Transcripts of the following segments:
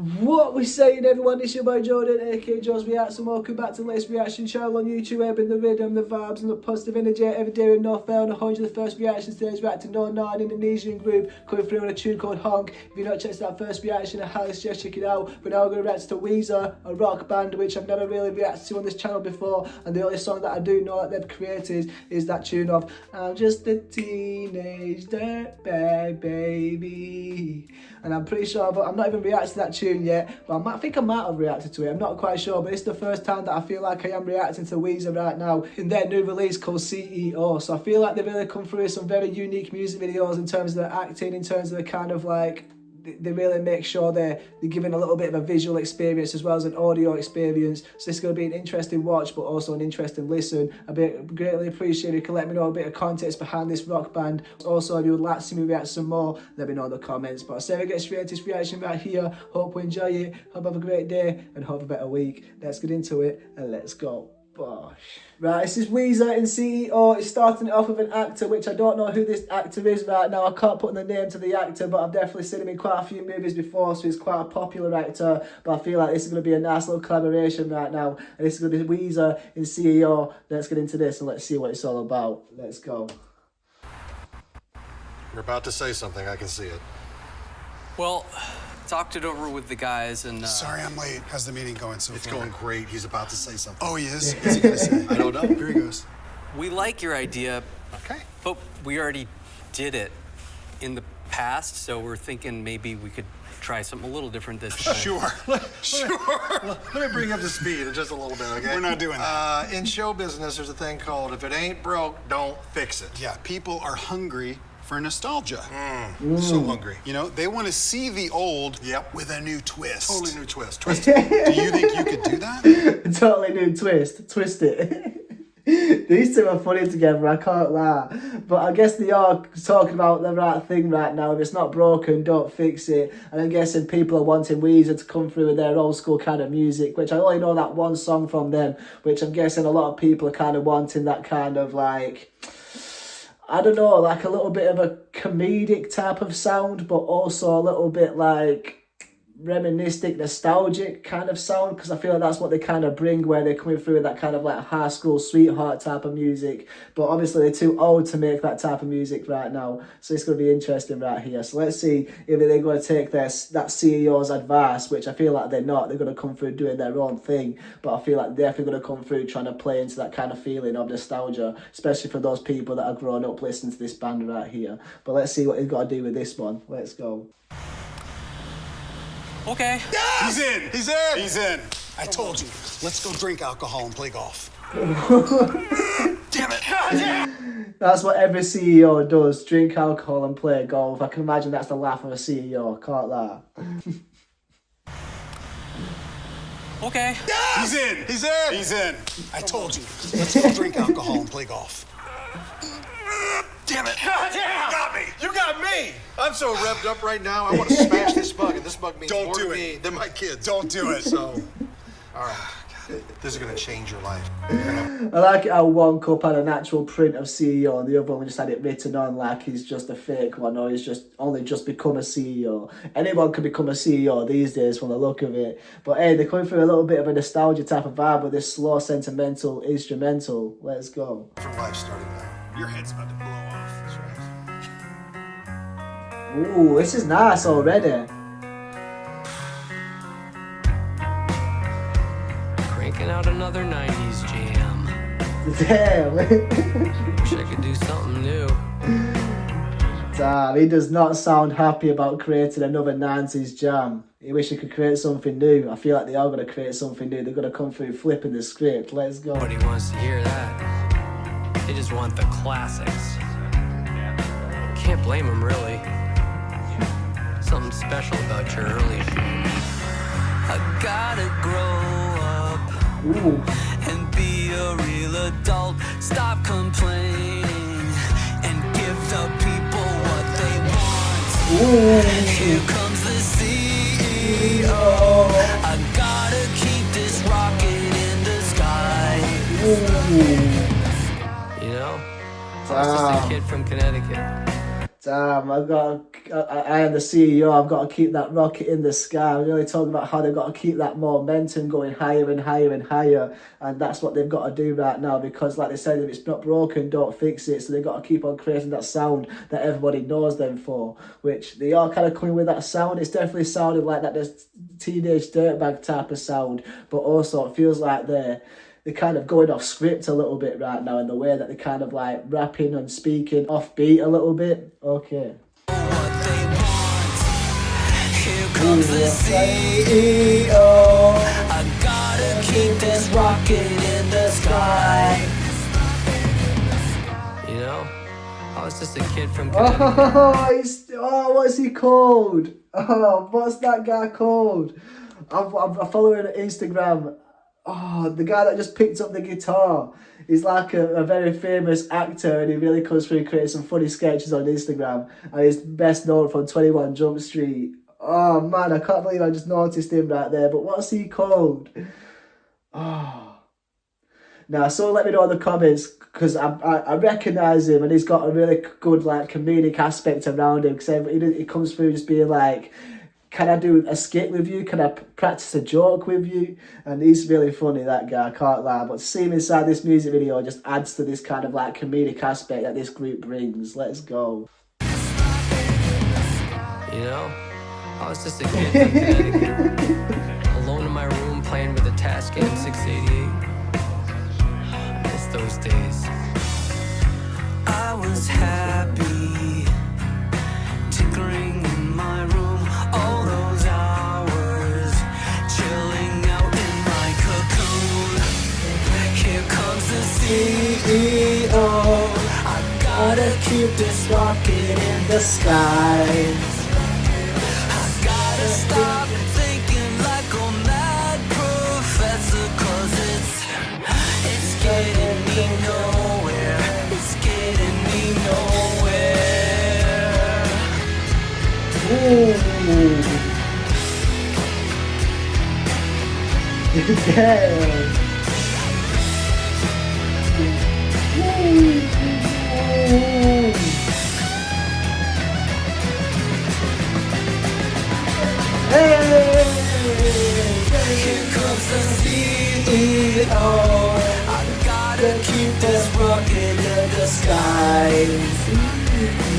What we saying, everyone? It's your boy Jordan, aka Joe's Reacts, and welcome back to the latest reaction channel on YouTube. I've been the rhythm, the vibes, and the positive energy every day with no fail. And 101st reaction today is reacting to an Indonesian group coming through on a tune called Honk. If you've not checked that first reaction, I highly suggest check it out. But now we're going to react to Weezer, a rock band which I've never really reacted to on this channel before. And the only song that I do know that they've created is that tune of I'm just a teenage dirtbag baby. And I'm pretty sure, but I'm not even reacting to that tune yet. But I think I might have reacted to it. I'm not quite sure, but it's the first time that I feel like I am reacting to Weezer right now in their new release called C.E.O. So I feel like they've really come through with some very unique music videos in terms of their acting, in terms of the kind of like, they really make sure they're giving a little bit of a visual experience as well as an audio experience. So this is going to be an interesting watch, but also an interesting listen. I'd be greatly appreciated if you could let me know a bit of context behind this rock band. Also, if you would like to see me react some more, let me know in the comments. But I'll say we get straight into this reaction right here. Hope you enjoy it. Hope you have a great day and hope a better week. Let's get into it and let's go. Bosh. Right, this is Weezer in C.E.O. It's starting it off with an actor, which I don't know who this actor is right now. I can't put the name to the actor, but I've definitely seen him in quite a few movies before, so he's quite a popular actor. But I feel like this is going to be a nice little collaboration right now. And this is going to be Weezer in C.E.O. Let's get into this and let's see what it's all about. Let's go. You're about to say something, I can see it. Well, talked it over with the guys and... Sorry I'm late. How's the meeting going so far? It's going great. He's about to say something. Oh, he is? What's he gonna say? I don't know. Here he goes. We like your idea, Okay. but we already did it in the past, so we're thinking maybe we could try something a little different this time. Sure. Let me bring you up to speed in just a little bit, okay? We're not doing that. In show business, there's a thing called if it ain't broke, don't fix it. Yeah, people are hungry for nostalgia. So hungry. You know, they want to see the old Yep. with a new twist. Totally new twist. Twist it. Do you think you could do that? Totally new twist. Twist it. These two are funny together, I can't lie. But I guess they are talking about the right thing right now. If it's not broken, don't fix it. And I'm guessing people are wanting Weezer to come through with their old school kind of music, which I only know that one song from them, which I'm guessing a lot of people are kind of wanting that kind of like, I don't know, like a little bit of a comedic type of sound, but also a little bit like reminiscent, nostalgic kind of sound, because I feel like that's what they kind of bring, where they're coming through with that kind of like high school sweetheart type of music. But obviously they're too old to make that type of music right now, so it's going to be interesting right here. So let's see if they're going to take that CEO's advice, which I feel like they're not. They're going to come through doing their own thing, but I feel like they're definitely going to come through trying to play into that kind of feeling of nostalgia, especially for those people that are growing up listening to this band right here. But let's see what he's got to do with this one. Let's go. Okay. Yeah! He's in! He's in! He's in! I told you. Let's go drink alcohol and play golf. Damn it! That's what every CEO does, drink alcohol and play golf. I can imagine that's the laugh of a CEO, can't lie. Okay. Yeah! He's in! He's in! He's in! I told you. Let's go drink alcohol and play golf. Damn it! You got me! You got me! I'm so revved up right now, I want to smash this bug, and this bug means Don't more do to it. me than my kids. Don't do it. So, all right. This is going to change your life. I like it how one cup had an actual print of CEO and the other one just had it written on like he's just a fake one, or he's just only just become a CEO. Anyone can become a CEO these days from the look of it. But hey, they're coming through a little bit of a nostalgia type of vibe with this slow, sentimental instrumental. Let's go. Different life starting now. Your head's about to blow off. That's right. Ooh, this is nice already. Cranking out another 90s jam. Damn. Wish I could do something new. Damn, he does not sound happy about creating another 90s jam. He wish he could create something new. I feel like they are going to create something new. They're going to come through flipping the script. Let's go. Nobody wants to hear that. They just want the classics. Can't blame them, really. Something special about your early shoes. I gotta grow up and be a real adult. Stop complaining and give the people what they want. Here comes the CEO. I gotta keep this rocket in the sky. You know? Just a kid from Connecticut. Damn, I am the CEO, I've got to keep that rocket in the sky. We're really talking about how they've got to keep that momentum going higher and higher and higher. And that's what they've got to do right now, because like they said, if it's not broken, don't fix it. So they've got to keep on creating that sound that everybody knows them for, which they are kind of coming with that sound. It's definitely sounded like that teenage dirtbag type of sound, but also it feels like they're kind of going off script a little bit right now in the way that they're kind of like rapping and speaking off beat a little bit. Okay. Here comes the CEO. I gotta keep this rocket in the sky. You know, I was just a kid from What's he called? Oh, what's that guy called? I'm following on Instagram. Oh, the guy that just picked up the guitar. He's like a very famous actor, and he really comes through creating some funny sketches on Instagram. And he's best known from 21 Jump Street. Oh man, I can't believe I just noticed him right there. But what's he called? Oh. Now, so let me know in the comments, because I recognise him, and he's got a really good like comedic aspect around him. Because he comes through just being like, can I do a skit with you? Can I practice a joke with you? And he's really funny, that guy, I can't lie. But to see him inside this music video just adds to this kind of like comedic aspect that this group brings. Let's go. You know, I was just a kid from Connecticut, alone in my room playing with a Tascam 688. I miss those days. I was happy, tinkering in my room, all those hours, chilling out in my cocoon. Here comes the CEO. I gotta keep this rocket in the sky. I gotta stop thinking like a mad professor, 'cause it's getting me nowhere. It's getting me nowhere. Ooh. Damn. Here comes the CEO. I gotta keep this rocket in the sky.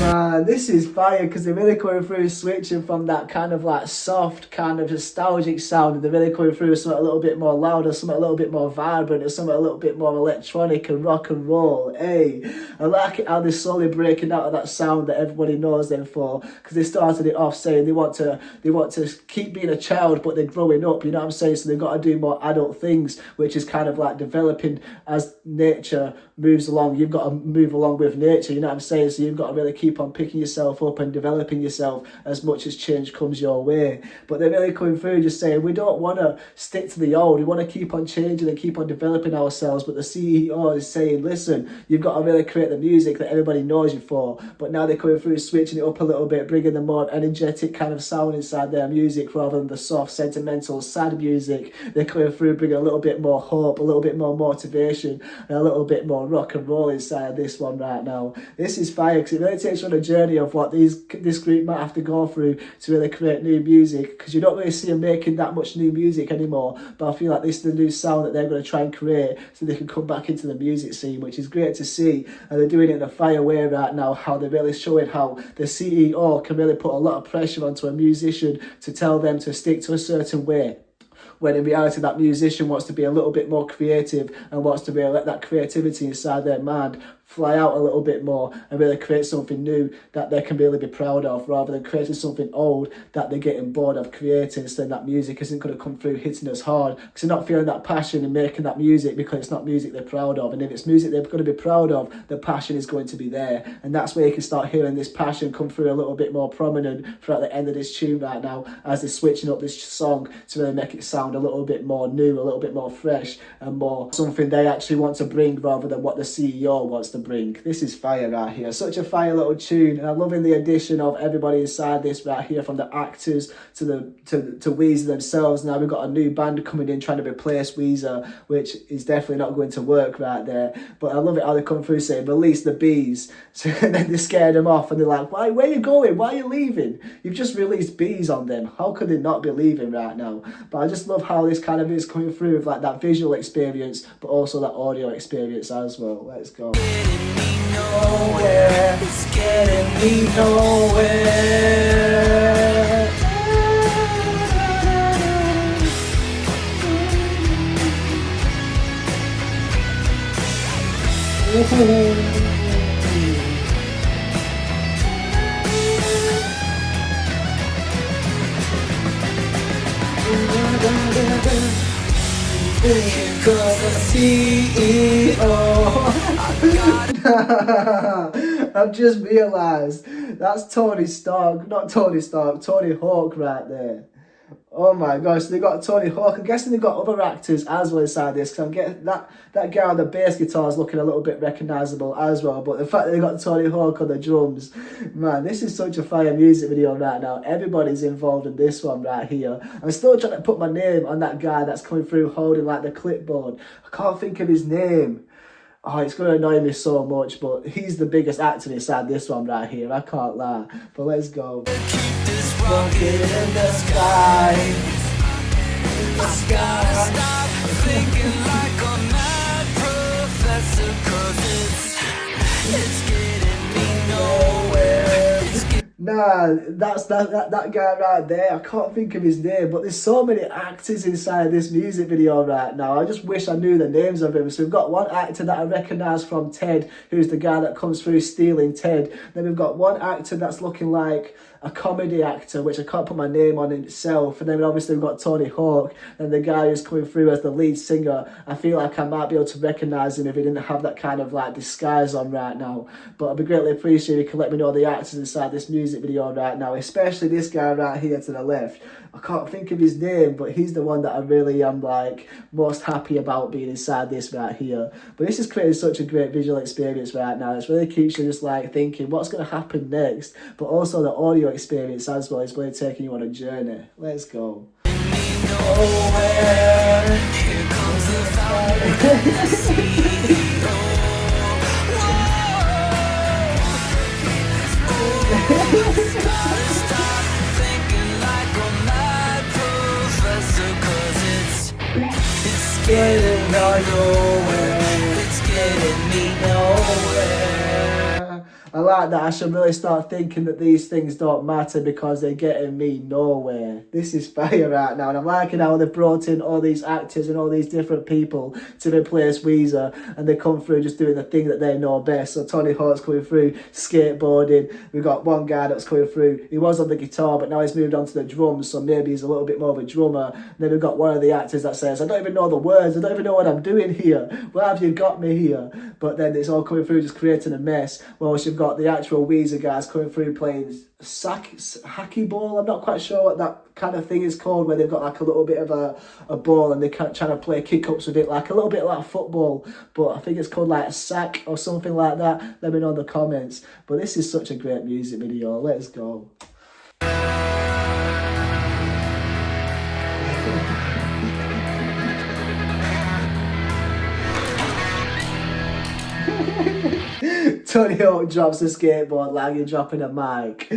Man, this is fire, because they're really coming through switching from that kind of like soft, kind of nostalgic sound, and they're really coming through something a little bit more louder, something a little bit more vibrant, and something a little bit more electronic and rock and roll. Hey, I like it how they're slowly breaking out of that sound that everybody knows them for, because they started it off saying they want to keep being a child, but they're growing up, you know what I'm saying? So they've got to do more adult things, which is kind of like developing as nature moves along. You've got to move along with nature, you know what I'm saying? So you've got to really keep on picking yourself up and developing yourself as much as change comes your way. But they're really coming through just saying, we don't want to stick to the old, we want to keep on changing and keep on developing ourselves. But the CEO is saying, listen, you've got to really create the music that everybody knows you for. But now they're coming through, switching it up a little bit, bringing the more energetic kind of sound inside their music rather than the soft, sentimental, sad music. They're coming through, bringing a little bit more hope, a little bit more motivation, and a little bit more rock and roll inside this one right now. This is fire, because it really takes you on a journey of what this group might have to go through to really create new music, because you don't really see them making that much new music anymore. But I feel like this is the new sound that they're going to try and create so they can come back into the music scene, which is great to see. And they're doing it in a fire way right now, how they're really showing how the CEO can really put a lot of pressure onto a musician to tell them to stick to a certain way, when in reality that musician wants to be a little bit more creative and wants to really let that creativity inside their mind fly out a little bit more and really create something new that they can really be proud of, rather than creating something old that they're getting bored of creating. So then that music isn't going to come through hitting us hard, because they're not feeling that passion in making that music, because it's not music they're proud of. And if it's music they're going to be proud of, the passion is going to be there. And that's where you can start hearing this passion come through a little bit more prominent throughout the end of this tune right now, as they're switching up this song to really make it sound a little bit more new, a little bit more fresh, and more something they actually want to bring rather than what the CEO wants to brink. This is fire right here. Such a fire little tune, and I'm loving the addition of everybody inside this right here, from the actors to Weezer themselves. Now we've got a new band coming in trying to replace Weezer, which is definitely not going to work right there. But I love it how they come through saying, release the bees. So then they scared them off and they're like, why, where are you going? Why are you leaving? You've just released bees on them. How could they not be leaving right now? But I just love how this kind of is coming through with like that visual experience, but also that audio experience as well. Let's go. Nowhere, it's getting me nowhere. Ooh. Here comes the C.E.O. I've just realised that's Tony Stark, not Tony Stark, Tony Hawk right there. Oh my gosh, they got Tony Hawk. I'm guessing they got other actors as well inside this, because I'm getting that guy on the bass guitar is looking a little bit recognisable as well. But the fact that they got Tony Hawk on the drums, man, this is such a fire music video right now. Everybody's involved in this one right here. I'm still trying to put my name on that guy that's coming through holding like the clipboard. I can't think of his name. Oh, it's going to annoy me so much, but he's the biggest actor inside this one right here. I can't lie. But let's go. Keep this rocket in the sky. I gotta stop thinking like a mad professor, 'cause it's getting me nowhere. Nah, that's that guy right there. I can't think of his name, but there's so many actors inside this music video right now. I just wish I knew the names of them. So we've got one actor that I recognise from Ted, who's the guy that comes through stealing Ted. Then we've got one actor that's looking like a comedy actor, which I can't put my name on in itself. And then obviously we've got Tony Hawk, and the guy who's coming through as the lead singer. I feel like I might be able to recognise him if he didn't have that kind of like disguise on right now. But I'd be greatly appreciated if you can let me know the actors inside this music video right now, especially this guy right here to the left. I can't think of his name, but he's the one that I really am like most happy about being inside this right here. But this is creating such a great visual experience right now. It's really keeps you just like thinking what's going to happen next, but also the audio experience as well is really taking you on a journey. Let's go. Nowhere, here comes the fire, the C.E.O. It's getting nowhere. It's getting me nowhere. I like that. I should really start thinking that these things don't matter because they're getting me nowhere. This is fire right now, and I'm liking how they've brought in all these actors and all these different people to replace Weezer, and they come through just doing the thing that they know best. So Tony Hawk's coming through skateboarding. We've got one guy that's coming through. He was on the guitar, but now he's moved on to the drums, so maybe he's a little bit more of a drummer. And then we've got one of the actors that says, I don't even know the words. I don't even know what I'm doing here. Why have you got me here? But then it's all coming through just creating a mess. Well, you've got the actual Weezer guys coming through playing hacky ball. I'm not quite sure what that kind of thing is called, where they've got like a little bit of a ball and they're trying to play kick-ups with it, like a little bit like football, but I think it's called like a sack or something like that. Let me know in the comments. But this is such a great music video. Let's go. Tony Hawk drops a skateboard like you're dropping a mic.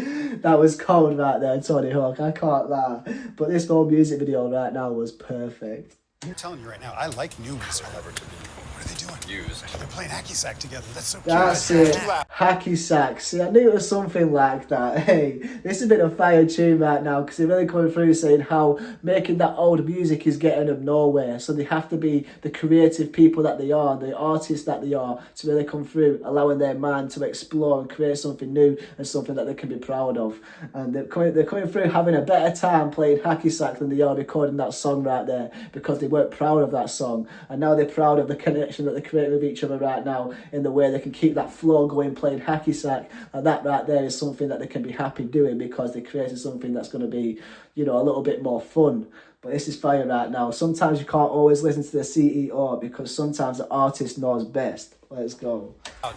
That was cold right there, Tony Hawk. I can't lie. But this whole music video right now was perfect. I'm telling you right now, I like new Weezer. What are they doing? Used. They're playing hacky sack together. That's so cute. That's it. Hacky sack. See, I knew it was something like that. Hey, this has been a fire tune right now, because they're really coming through saying how making that old music is getting them nowhere. So they have to be the creative people that they are, the artists that they are, to really come through, allowing their mind to explore and create something new and something that they can be proud of. And they're coming through having a better time playing hacky sack than they are recording that song right there, because they weren't proud of that song. And now they're proud of the connection that they created collaborating with each other right now in the way they can keep that flow going playing hacky sack. And that right there is something that they can be happy doing because they created something that's going to be, you know, a little bit more fun. But this is fire right now. Sometimes you can't always listen to the CEO because sometimes the artist knows best. Let's go.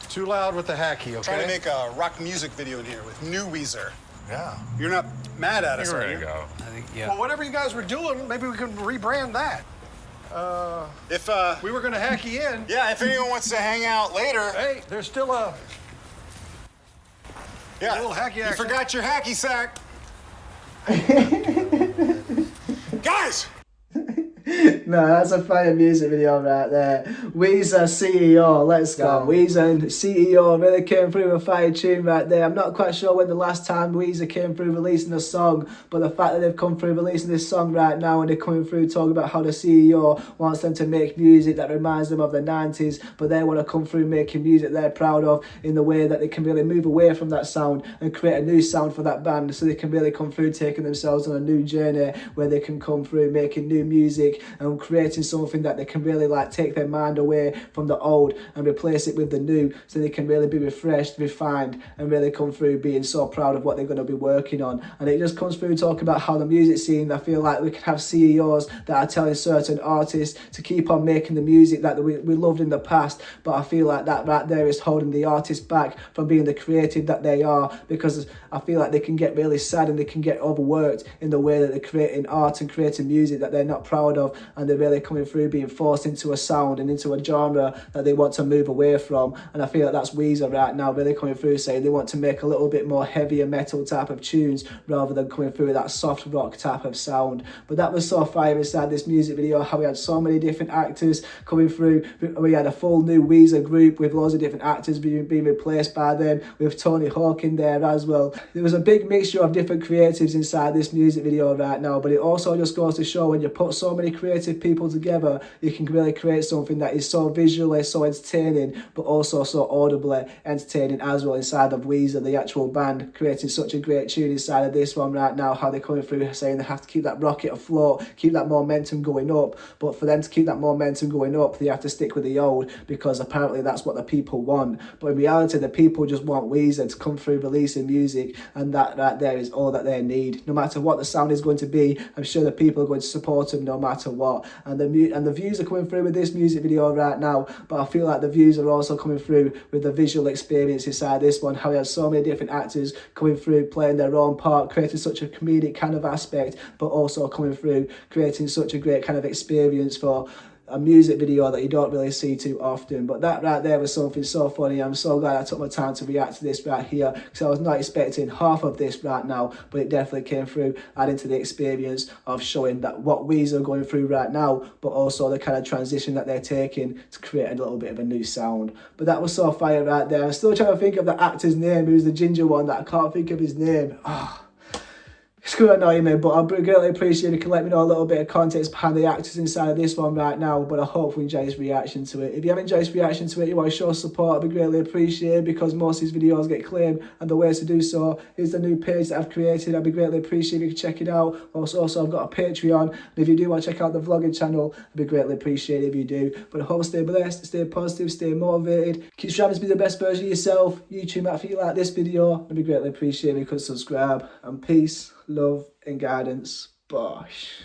Too loud with the hacky, okay? Trying to make a rock music video in here with new Weezer. Yeah. You're not mad at us, are you? go. I think, yeah. Well, whatever you guys were doing, maybe we could rebrand that. If We were gonna hack you in. yeah, if anyone wants to hang out later. Hey, there's still a Yeah, little hacky you action. forgot your hacky sack. Guys! No, that's a fire music video right there. Weezer, C.E.O, let's go. Weezer and C.E.O really came through with a fire tune right there. I'm not quite sure when the last time Weezer came through releasing a song, but the fact that they've come through releasing this song right now and they're coming through talking about how the C.E.O wants them to make music that reminds them of the 90s, but they want to come through making music they're proud of in the way that they can really move away from that sound and create a new sound for that band, so they can really come through taking themselves on a new journey where they can come through making new music and creating something that they can really like take their mind away from the old and replace it with the new, so they can really be refreshed, refined, and really come through being so proud of what they're going to be working on. And it just comes through talking about how the music scene, I feel like we can have CEOs that are telling certain artists to keep on making the music that we loved in the past, but I feel like that right there is holding the artists back from being the creative that they are, because I feel like they can get really sad and they can get overworked in the way that they're creating art and creating music that they're not proud of, and they're really coming through being forced into a sound and into a genre that they want to move away from. And I feel like that's Weezer right now, really coming through saying they want to make a little bit more heavier metal type of tunes rather than coming through with that soft rock type of sound. But that was so fire inside this music video, how we had so many different actors coming through. We had a full new Weezer group with loads of different actors being replaced by them, with Tony Hawk in there as well. There was a big mixture of different creatives inside this music video right now, but it also just goes to show when you put so many creative people together, you can really create something that is so visually so entertaining, but also so audibly entertaining as well inside of Weezer, the actual band, creating such a great tune inside of this one right now, how they're coming through saying they have to keep that rocket afloat, keep that momentum going up, but for them to keep that momentum going up, they have to stick with the old, because apparently that's what the people want. But in reality, the people just want Weezer to come through releasing music, and that right there is all that they need. No matter what the sound is going to be, I'm sure the people are going to support them no matter what. And the views are coming through with this music video right now, but I feel like the views are also coming through with the visual experience inside this one, how we have so many different actors coming through playing their own part, creating such a comedic kind of aspect, but also coming through creating such a great kind of experience for a music video that you don't really see too often. But that right there was something so funny. I'm so glad I took my time to react to this right here, because I was not expecting half of this right now, but it definitely came through, adding to the experience of showing that what Weezer are going through right now, but also the kind of transition that they're taking to create a little bit of a new sound. But that was so fire right there. I'm still trying to think of the actor's name, who's the ginger one, that I can't think of his name. It's going to annoy me, but I greatly appreciate if you can let me know a little bit of context behind the actors inside of this one right now. But I hope you enjoy this reaction to it. If you have enjoyed this reaction to it, you want to show support, I'd be greatly appreciated, because most of these videos get claimed, and the ways to do so is the new page that I've created. I'd be greatly appreciated if you can check it out. Also, I've got a Patreon, and if you do want to check out the vlogging channel, I'd be greatly appreciated if you do. But I hope stay blessed, stay positive, stay motivated, keep striving to be the best version of yourself. YouTube, if you like this video, I'd be greatly appreciated if you could subscribe. And peace, love, and guidance. Bosh.